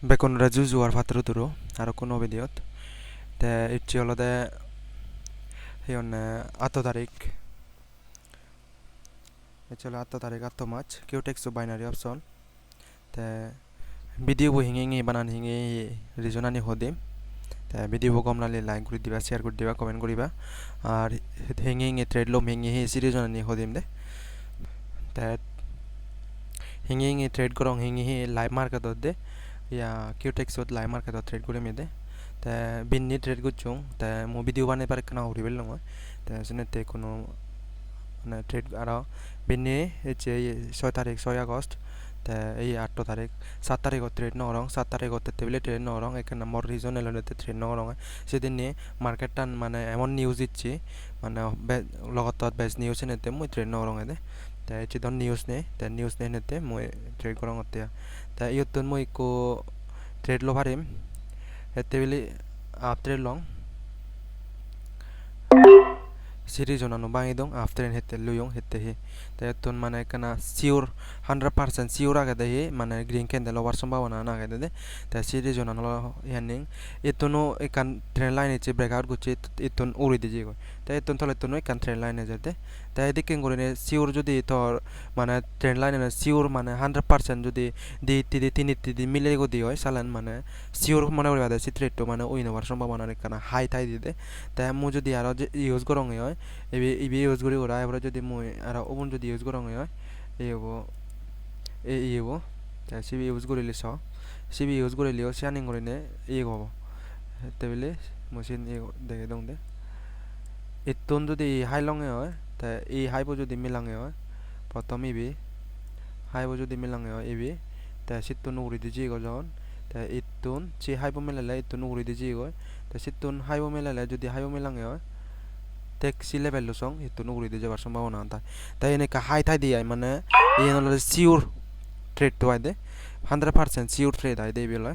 Bekon Rajuju ar Fatruturo, Arakuno videot, the Ichiolo de Hion Atotarik, Ichiolo Atotarik Atomach, Qtex to binary option, the video hinging banan hingi regionani hodim, the video commonly like good diva, share good diva, comment good diva, are hanging a trade loom hingi series on hodim de, that hinging a trade gorong hingi live market of de. या क्यूटेक्स with live market trade करे मेदे ते Binni trade गुचुं ते मो video बानाय पारे कना हरिबेल नङा ते जने ते कोनो ने ट्रेड आरो बिन्नी एचे 6 तारिख 6 আগস্ট ते এই 8 तारिख 7 तारिख ट्रेड न रंग 7 तारिख टेबले ट्रेड न रंग এখানে মোর রিজনাল লেতে ট্রেড ন রং সেদিন নি মার্কেট টান মানে এমন নিউজ দিচ্ছি মানে लगातार বেস নিউজ নেতে মই ট্রেড ন রং এদে ते एचे दन নিউজ নে ते নিউজ নে নেতে মই ট্রেড করং হতে ता इयतन moi को ट्रेड लो भारिम हेतेबिली आप ट्रेड लं सिरी जोनानो बांगी दं आफ्टर इन हेते लुयं हेते हे ता इयतन माने कना सियोर 100% सियोर आगे दे माने ग्रीन कैंडल ओवर संभावना ना आगे दे ता सिरी जोनानो यानिंग इतनो एकान ट्रेड लाइन एचे ब्रेकआउट गुचे इतन उरि दिजे गो ता इतन थले इतनो एकान ट्रेड लाइन जेते ता एदिके गरे सियोर जदि तोर माने ट्रेड लाइन सियोर माने 100% जदि दि तिदि तिनि तिदि मिले गो दिय सालान माने सियोर मने करे बादे ट्रेड तो माने उइन ओवर संभावना एकान हाई थाई दिदे ता मु जदि आरो यूज करंग হয় ইবি ইউজ করি ওরা এবারে যদি মই আর ওবন যদি ইউজ করং হয় এইবো এইবো তা সিবি ইউজ করিলে স সিবি ইউজ করিলেও শানিং করিনে এই হবো তেবিলে মেশিন এই দেখে দং দে এতন যদি হাই লঙে হয় তা এই হাইবো যদি মিলাঙে হয় প্রথম ইবি হাইবো যদি মিলাঙে হয় ইবি তা সিতন উড়ি দিজি গজন তা এতন সি হাইবো মিলালে এতন উড়ি দিজি গয় তা সিতন হাইবো মিলালে যদি হাইবো মিলাঙে হয় टेक्सी लेवल लो सॉन्ग इतो नुगुरी दे जबार संभावना था ता इने का हाई थाई दिया माने ये नले सियोर ट्रेड तो आदे 100% सियोर ट्रेड आदे बेला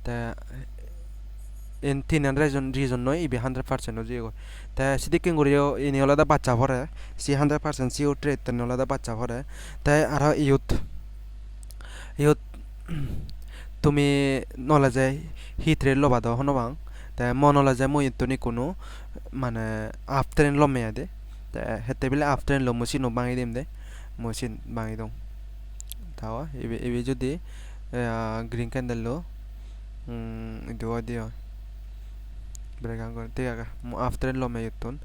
ता इन 300 रीजन नो इबे 100% नो जेगो ता सिदिकिं गरियो इने ओलादा बाच्चा भरे सि 100% सियोर ट्रेड तने ओलादा बाच्चा भरे ता आरो इयुत इयुत তুমি নলে যায় হি ট্রেড লবা দাও হনবাং তা মনলা যায় মই ইতনি কোনো মানে আফটার ল মেয়া দে তা হেতে বিলে আফটার ল মসিন বাঙি দিম দে মসিন বাঙি দং তাও এবে এবে যদি গ্রিন ক্যান্ডেল লো ইদো দিও ব্রেকাং করে ঠিক আছে আফটার ল মে ইতন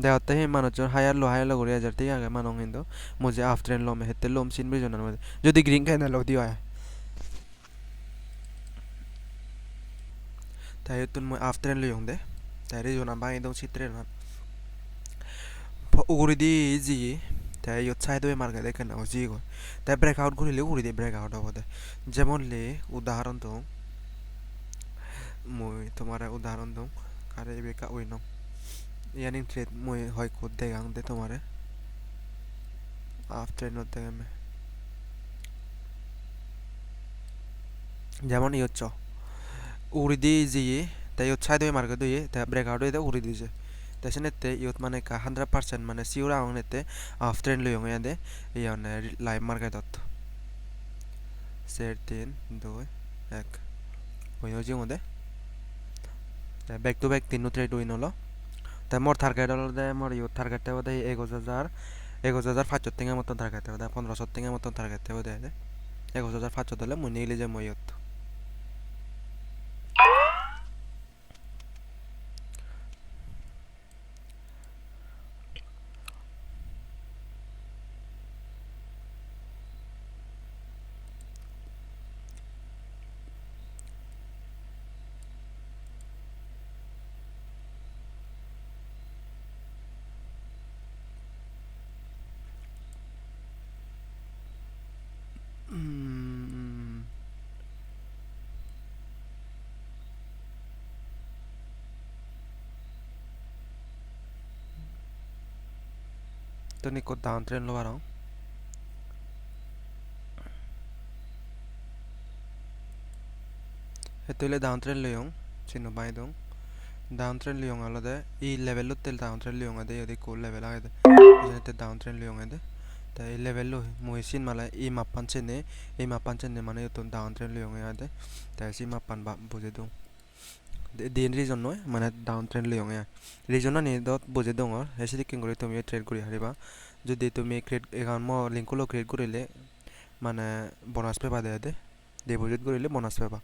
দেওতে হে মানুষজন হায়ার লো করে হাজার ঠিক আছে মানং হিন্দো মুজে আফটার ল মে হেতে লম সিন বিজনার মধ্যে যদি গ্রিন ক্যান্ডেল লো দিও তাই তুন মই আফটার ল ইং দে তাই রিজনা বাঙি দং চিত্রে না উড়ি দি জি তাই ইয়ত সাইড ওয়ে মার্কেট দেখেন না জি গো তাই ব্রেকআউট করিলে উড়ি দি ব্রেকআউট হবে যেমন লে উদাহরণ দং মই তোমার উদাহরণ দং কারে বেকা ওই ন ইয়ানিং ট্রেড মই হয় কোড দেগাং দে তোমারে আফটার নত দেগাম যেমন ইয়ত চ উড়ি দি জি তাই ইয়ত সাইড ওয়ে মার্কেট দই তাই ব্রেকআউট দে উড়ি দিছে তেসনেতে ইয়ত মানে কা 100% মানে সিওরা আংনেতে আফটার লয়ং ইয়াদে ইয়ানে লাইভ মার্কেটত সেট 3 2 1 ওইনো জি মদে ব্যাক টু ব্যাক তিন ট্রেড উইন হলো তাই মোর টার্গেট হলো দে মোর ইয়ত টার্গেট হবে দে 11500 টিঙা মতন টার্গেট হবে 1500 টিঙা মতন টার্গেট হবে দে 11500 দলে মই নিলে যে মই ইয়ত তো নিকো ডাউন ট্রেন্ড লো বারং হেতলে ডাউন ট্রেন্ড লয়ং চিনো বাই দং ডাউন ট্রেন্ড লয়ং আলাদা এই লেভেল লো তেল ডাউন ট্রেন্ড লয়ং আদে ইদি কোল লেভেল আদে জেনেতে ডাউন ট্রেন্ড লয়ং আদে তাই level lo moi sin mala e mapan chen ne mane ton down trend lo yong ade তাই si mapan ba buji dong din reason noi mane down trend lo yong ya reason ani dot buji dong or hesi king gori তুমি trade gori hariba যদি তুমি create egan mo link lo create gorile মানে bonus peba de deposit gorile bonus peba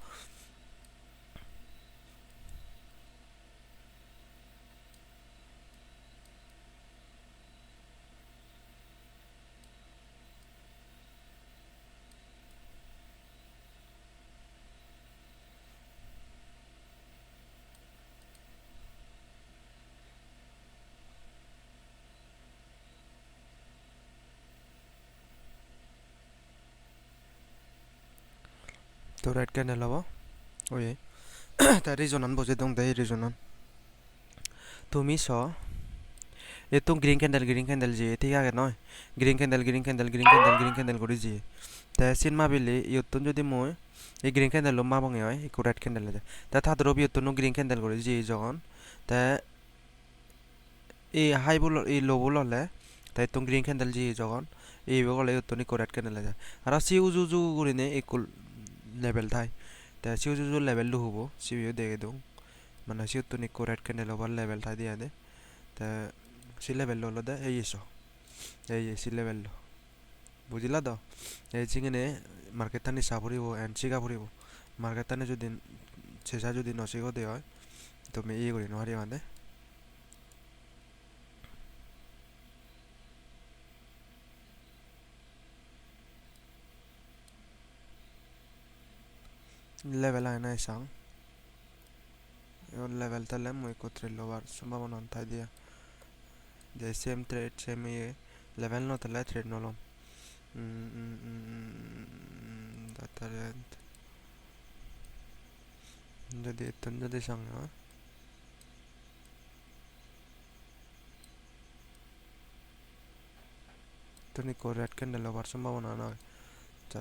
তো red candle labo oye ta reason an buji dong dai reason an তুমি স এতো green candle যে ঠিক আছে নয় গ্রিন ক্যান্ডেল করে যে তা সিন মাবিলে ইয়তুন যদি মই এই গ্রিন ক্যান্ডেল লম্বা বঙে হয় ইকো রেড ক্যান্ডেল আছে তা থাদরো বিয়তুন গ্রিন ক্যান্ডেল করে যে যখন তা এই হাই বল এই লো বল হলে তাই তো গ্রিন ক্যান্ডেল যে যখন এই বগলে ইয়তুন ইকো রেড ক্যান্ডেল আছে আর সিউ করে নে ইকুল লেভেল থাই তা সিউ লেভেল লু হবো সিউ দেখে দো মানে সিউ তো ইকো রেড ক্যান্ডেল ওভার লেভেল থাই দিয়া দে তা si level lo da এই এসো এই si level lo বুঝিলা তো এই চিংনে মার্কেট টানি সাবরিব এন্ড সিগা পড়িব মার্কেট টানি যদি শেষা যদি নসিগো দে হয় তুমি ই করি নহারি মানে level আয় না সাং ওর level তালে মই কোত্রে লোয়ার সম্ভাবনা থাই দিয়া যে সেম ট্রেড সেম ইয়ে level no তালে ট্রেড নলম তাতারে যদি এতন যদি সঙ্গে হয় তুমি কো রেড ক্যান্ডেল ওভার সম্ভাবনা না যা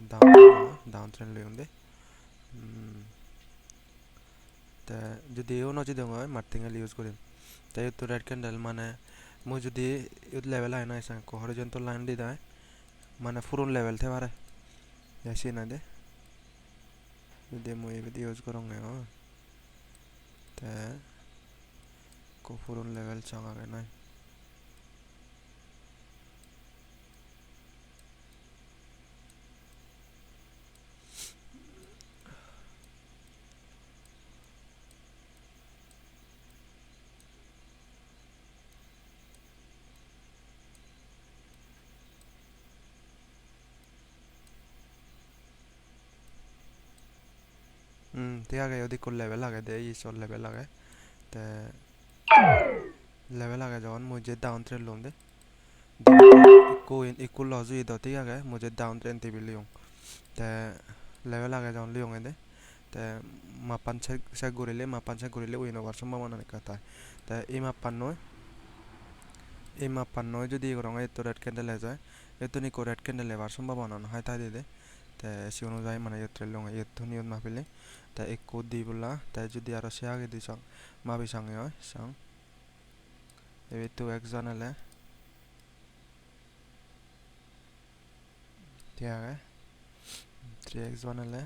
ডাউন ট্রেন্ড লইন্দে তা যদি এও নজি দङ মার্টিঙ্গেল ইউজ করিম তাই তো রেড ক্যান্ডেল মানে মই যদি ইউট লেভেল আই না সাং কো হরিজন্টাল লাইন দি দাই মানে ফুরন লেভেল থে পারে এসি না দে যদি মই এবিদি ইউজ করং নে তা কো ফুরন লেভেল চাঙ্গা গে নাই ঠিক আছে যদি কোন লেভেল লাগে দে ই সর লেভেল লাগে তে লেভেল লাগে যখন মুঝে ডাউন ট্রেন্ড লম দে ইকো লজ ই দো ঠিক আছে মুঝে ডাউন ট্রেন্ড তে বিলিয়ং তে লেভেল লাগে যখন লিয়ং দে তে মাপান সে গরিলে উইন হওয়ার সম্ভাবনা নেই কথা তে এই মাপান নয় যদি এগরং এতো রেড ক্যান্ডেল যায় এতো নিকো রেড ক্যান্ডেল এবার সম্ভাবনা হয় তাই দে তে সে অনুযায়ী মানে এত্রে লং এতো নিয়ত মাপিলে তা একো দি বলা তাই যদি আরো সে আগে দি সং মাবি সঙ্গে হয় সং এবে তো এক জানালে ঠিক আছে 3x বানালে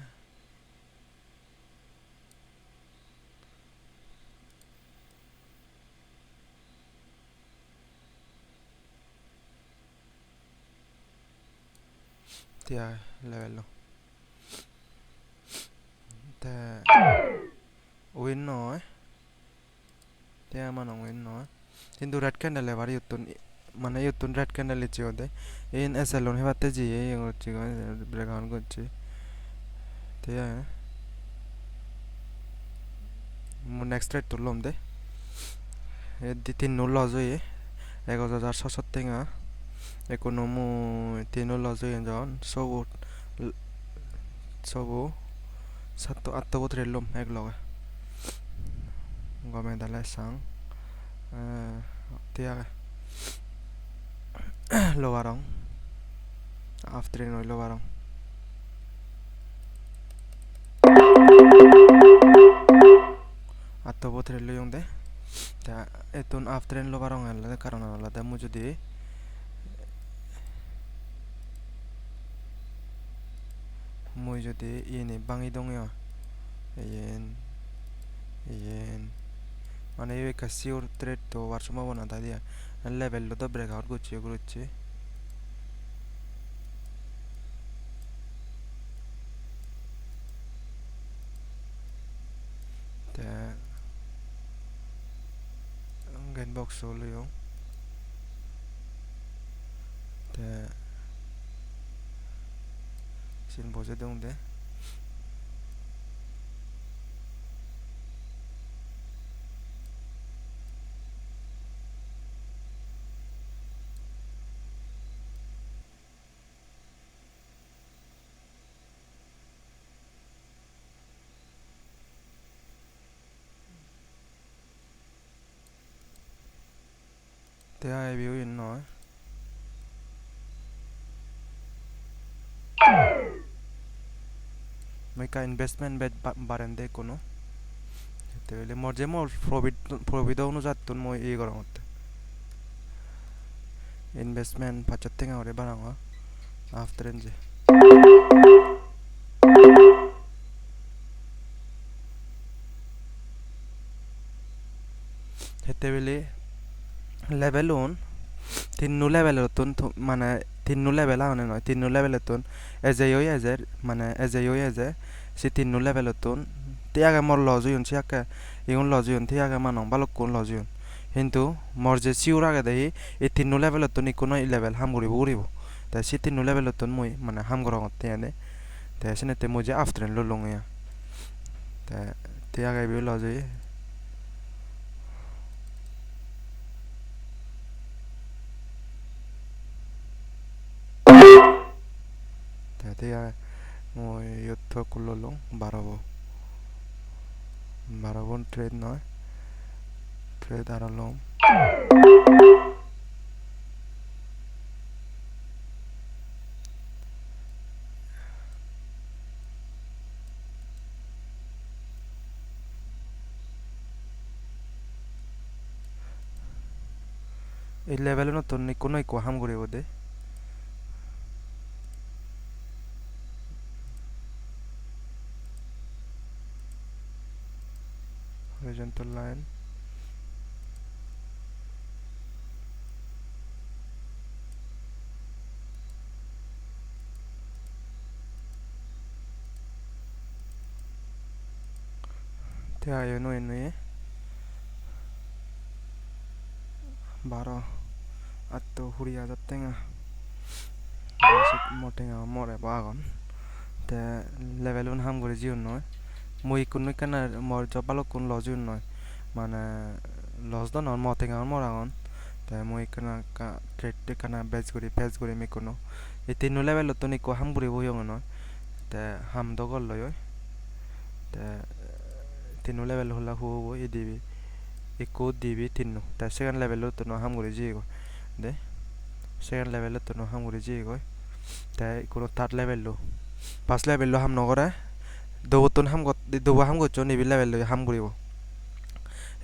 ঠিক আছে লেভেল তে উইন নয় তে মানে উইন নয় কিন্তু রেড ক্যান্ডেল এবার ইউতুন মানে ইউতুন রেড ক্যান্ডেল ইচ্ছে হতে ইন এসএলন হেবাতে জি এই হচ্ছে ব্রেকআউট করছে ঠিক আছে নেক্সট রেড তুললাম দে এ দি তিন নো লজ হয়ে 11,600 টেঙা ekonomu tino lozo yon sobo satu atto botrelum egloga gome dale sang tia lowarong after no lowarong atto botrelu yung de ta etun after lowarong ala karon ala da mu jodi moi যদি ini bangi dong ya yen মানে এই একটা sure thread তো হওয়ার সম্ভাবনা তাই দিয়া লেভেলটা তো ব্রেকআউট করছি তে গেট বক্স হলো তে sin বসে দং দে তে আই ভিউ ইন নয় মেকা ইনভেস্টমেন্ট বেট বারেন্দে কোনো তেলে মোর যে মোর প্রফিট অনুযায়ী মই এই গরম হতে ইনভেস্টমেন্ট 75 করে বানাও আফটার এনজে হেতে বেলে লেভেল 1 তিননো লেভেলের তুন মানে তিননো লেভেল আনে নয় তিননো লেভেলের তুন এজে মানে এজে সে তিননো লেভেলের তুন তিয়াগে মর লজুন সিয়াকে ইগুন লজুন তিয়াগে মানং বালুকুন লজুন কিন্তু মর যে সিউর আগে দেই এই তিননো লেভেলের তুন ইকুনো লেভেল হাম করিব উড়িব তাই সে তিননো লেভেলের তুন মই মানে হাম গরং তিয়ানে তাই সেনেতে মই যে আফটার লো লংয়া তাই তিয়াগে বি লজুই তিয়া মই ইয়ত কুললং 12 ট্রেড নয় ট্রেড আর লং এই লেভেলে নতুন কোনো হাম করিব দে horizontal line te ayo no ene 12 atto huria jattenga basic motenga more bagon te level 1 ham gori jiun noy moi kunno kana mor jobalo kun lojun noy মানে লজ দ নন মতেঙ্গা মরাগন তাই মই kana ka trade kana batch gori mi kono এই তিন level তো নিকো হাম গরি বইং নয় তে হাম দ গল লয় তে তিন লেভেল হলা হবো ই দিবি ইকো দিবি তিন তে সেকেন্ড লেভেল তো ন হাম গরি জিগো দে সেকেন্ড লেভেল তো ন হাম গরি জিগো তাই কোনো থার্ড লেভেল লো পাঁচ লেভেল লো হাম নগরে দবতন হাম গত দবা হাম গচ্ছ নিবি লেভেল লো হাম গরিব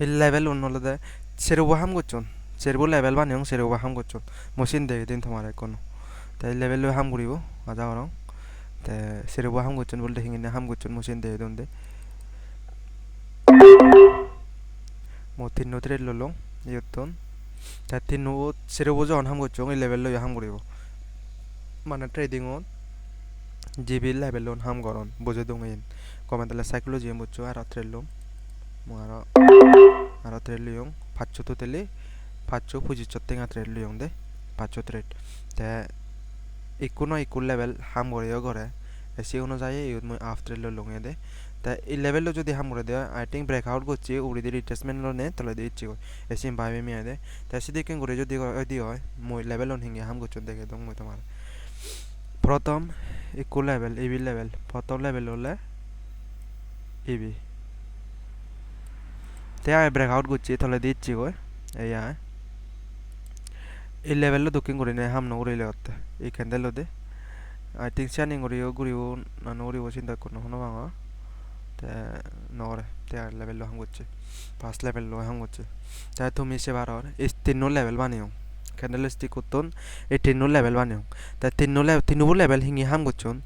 এই লেভেল অন হলে সেরবো হাম গচ্ছন সেরবো লেভেল বানিয়ং সেরবো হাম গচ্ছন মশিন দে দিন তোমার কোনো তাই লেভেল লো হাম গরিব আজা গরং তে সেরবো হাম গচ্ছন বলতে হিঙ্গিনে হাম গচ্ছন মশিন দে দন দে mo tinno trade lolong yotton ta tinno serobo jon ham gocchong এই level lo ham goribo মানে trading on GB level on ham goron boje dongen komentale psychology embocho aro trade lom mo aro trade liyong pacho to tele pacho puji chottenga trade liyong de pacho trade ta ikuno ikul level ham goriyo gore AC অনুযায়ী use মই after লো লঙে দে তা এই level যদি হাম করে দেয় I think breakout করছি উড়ি দিয়ে রিট্রেসমেন্ট লো নে তলে দিয়ে ইচ্ছি এসি ভাবে মিয়া দে তা এসি দেখে করে যদি দি হয় মই লেভেল অন হিঙ্গে হাম করছ দেখে দং মই তোমার প্রথম ইকুয়াল লেভেল এবি লেভেল প্রথম লেভেল হলে এবি তে আই ব্রেকআউট করছি তলে দিয়ে ইচ্ছি কই এই এই লেভেল লো দক্ষিণ করে নে হাম নগরিলে হতে এই ক্যান্ডেল দে I think shining guriu nanori wasinda kono hono banga te nore te level lo ham gocche pass level lo ham gocche ta tumi se baror is tinno level baniyo candlestick uton e tinno level baniyo ta tinno level hingi ham gocchon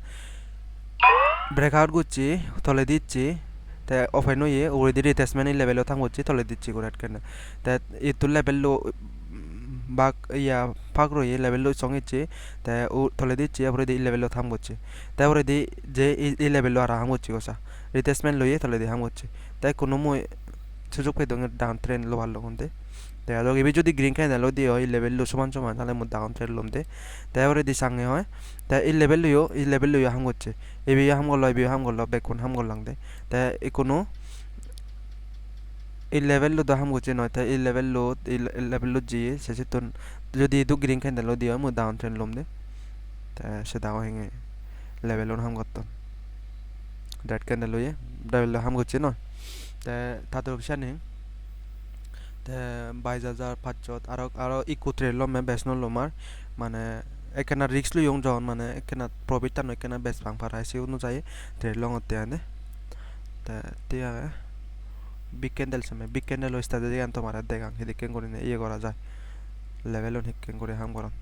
breakout gucci tole dicci te ofeno ye already retracement in level thang gucci tole dicci kurat kena te itu level lo bak ya pagro ye level lo song ichi te tole dicci already level lo thang gucci te already je i level lo ara hang gucci gosa retracement lo ye tole di hang gucci te kono mo সুযোগ পাই দঙের down trend লো ভালো হতে দেখা যাক এবার যদি green candle দিয়ে হয় level লো সমান সমান তাহলে মো ডাউন ট্রেন্ড লমতে তারপরে দি সাঙ্গে হয় তা এই লেভেল লইও হাম করছে এবি হাম গল এবি হাম গল বেকুন হাম গল লাংদে তা একুনো এই লেভেল লো হাম করছে নয় তা এই লেভেল লো জি শেষে তো যদি দু গ্রিন ক্যান্ডেল দিয়ে হয় মো ডাউন ট্রেন্ড লমতে তা সে দাও হেঙে লেভেল হাম করত রেড ক্যান্ডেল লইয়ে লেভেল হাম করছে নয় তা তাদের অপশন তে 22,500 আরো ইকো ট্রেড লম মে বেসনো লমার মানে এখানে রিস্ক লইং জন মানে এখানে প্রফিট টানো এখানে বেস বাং ফারাইছে অনুযায়ী ট্রেড লং হতে আনে তে তিয়া বিগ ক্যান্ডেল হইস্তা যদি আন তোমার দেখাং হেদিকে করে ইয়ে করা যায় লেভেল অন হিকেন করে হাম করন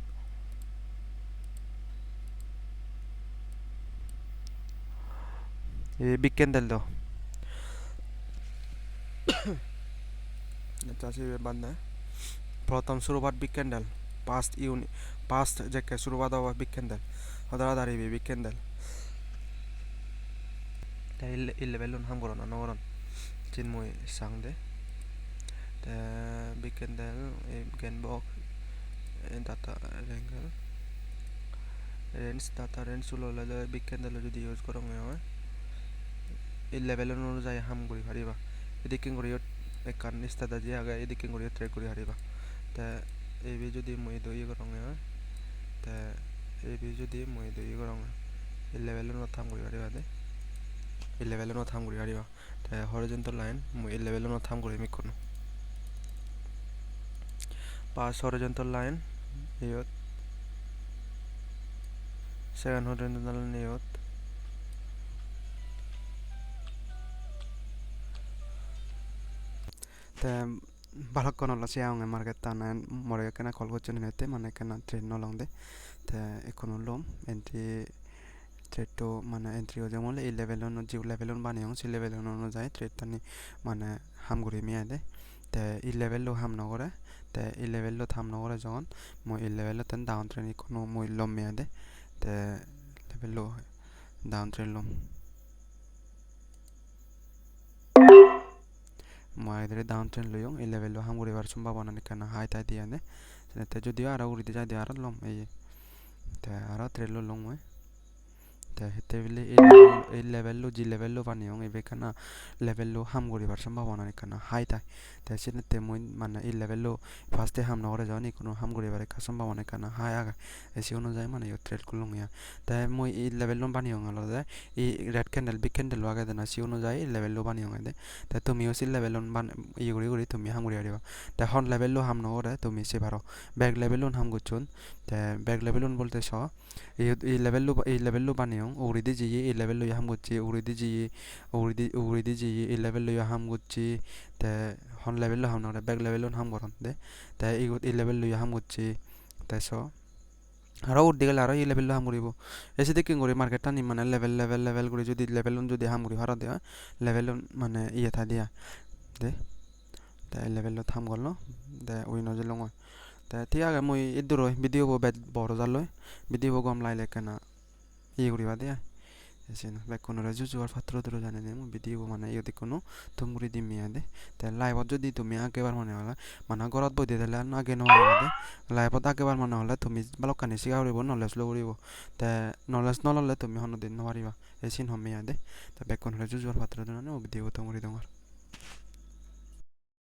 এই বিগ ক্যান্ডেল দাও এটা সে বান্দা প্রথম শুরুবাত বিগ ক্যান্ডেল পাস্ট যেকে শুরুবাত হওয়া বিগ ক্যান্ডেল হদারা দাঁড়িয়ে বিগ ক্যান্ডেল তাই এই লেভেল হাম করন নগরন চিন্ময় সাংদে তে বিগ ক্যান্ডেল এই গেনবক ডাটা রেঙ্গেল ডাটা রেঞ্জ ললে বিগ ক্যান্ডেল যদি ইউজ করং হয় এই লেভেল অনুযায়ী হাম করি পারিবা এদিকে করি একান নিস্তাদা যে আগে এদিকে করি ট্রেড করি হারিবা তা এবি যদি মই দই করং হয় তা এবি যদি মই দই করং এই লেভেল থাম করি হারিবা দে এই লেভেল থাম করি হারিবা তা হরিজন্টাল লাইন মই এই লেভেল থাম করি মি কোনো পাস হরিজন্টাল লাইন ইয়ত সেকেন্ড হরিজন্টাল লাইন ইয়ত তে balakon ola siang market tanan more kana kol go chune nete mane kana trade no long de te ekono lom entry trade to মানে entry ho jamole এই level on Jew level on bani hong si level on no jai trade tani মানে হাম গরি মিয়া দে তে এই level lo হাম নগরে তে এই level lo থাম নগরে যখন মই এই level তেন ডাউন ট্রেন্ড কোনো মই লম মিয়া দে তে level lo ডাউন ট্রেন্ড লম মই এদের ডাউন ট্রেন্ড লইং এই লেভেল লো হাম করিবার সম্ভাবনা নিকানা হাই তাই দিয়া নে তে যদিও আর উড়িতে যাই দিয়া আর লম এই তে আর ট্রেড লো লং মই তে হেতে বিলে এই লেভেল লো জি লেভেল লো বানি হং এবে কানা লেভেল লো হাম করিবার সম্ভাবনা নিকানা হাই তাই তে সেনে তে মই মানে এই লেভেল লো ফার্স্টে হাম নগরে যাওনি কোনো হাম করিবার কা সম্ভাবনা নিকানা হাই আগা এসি অনুযায়ী মানে ইউ ট্রেড করলং ইয়া তে মই এই লেভেল লো বানি হং আলো দে এই রেড ক্যান্ডেল বিগ ক্যান্ডেল আগে দেনা সি অনুযায়ী লেভেল লো বানি হং দে তে তুমিও সি লেভেল লো বান ইয়ে করি তুমি হাম করি আরিবা তে হন লেভেল লো হাম নগরে তুমি সে পারো ব্যাক লেভেল লো হাম গুচুন তে ব্যাক লেভেল লো বলতে স এই লেভেল লো বানি হং উড়িদি জি এই লেভেল লো হাম গুচি উড়িদি জি এই লেভেল লো হাম গুচি তে হন লেভেল লো হাম নগরে ব্যাক লেভেল লো হাম করন দে তে এই লেভেল লো হাম গুচি তে স আরো উঠতে গেলে আরো এই লেভেল হাম করিব এসে দেখি করি মার্কেটটা নি মানে লেভেল করে যদি লেভেল যদি হাম করি হারা দেওয়া লেভেল মানে ইয়ে থা দিয়া দে তাই লেভেল থাম গল দে ওই নজর লং তে ঠিক আছে মই ইদুর ভিডিও বড় জাল ভিডিও গম লাইলে কেনা ইয়ে করিবা দিয়া এসে না ব্যাক কোনো রাজু জোয়ার পাত্র ধরে জানে নে ভিডিও মানে ইয়ে কোনো তুম করে দি মিয়া দে তে লাইভত যদি তুমি আগেবার মনে হলা মানে ঘরত বই দিয়ে দিলে আগে নলা দে লাইভত আগেবার মনে হলে তুমি বালকানি শিকা করিব নলেজ লো করিব তে নলেজ নললে তুমি হন দিন নপারিবা এসিন হমিয়া দে তে ব্যাক কোনো রাজু জোয়ার পাত্র ধরে ভিডিও তুম করে তোমার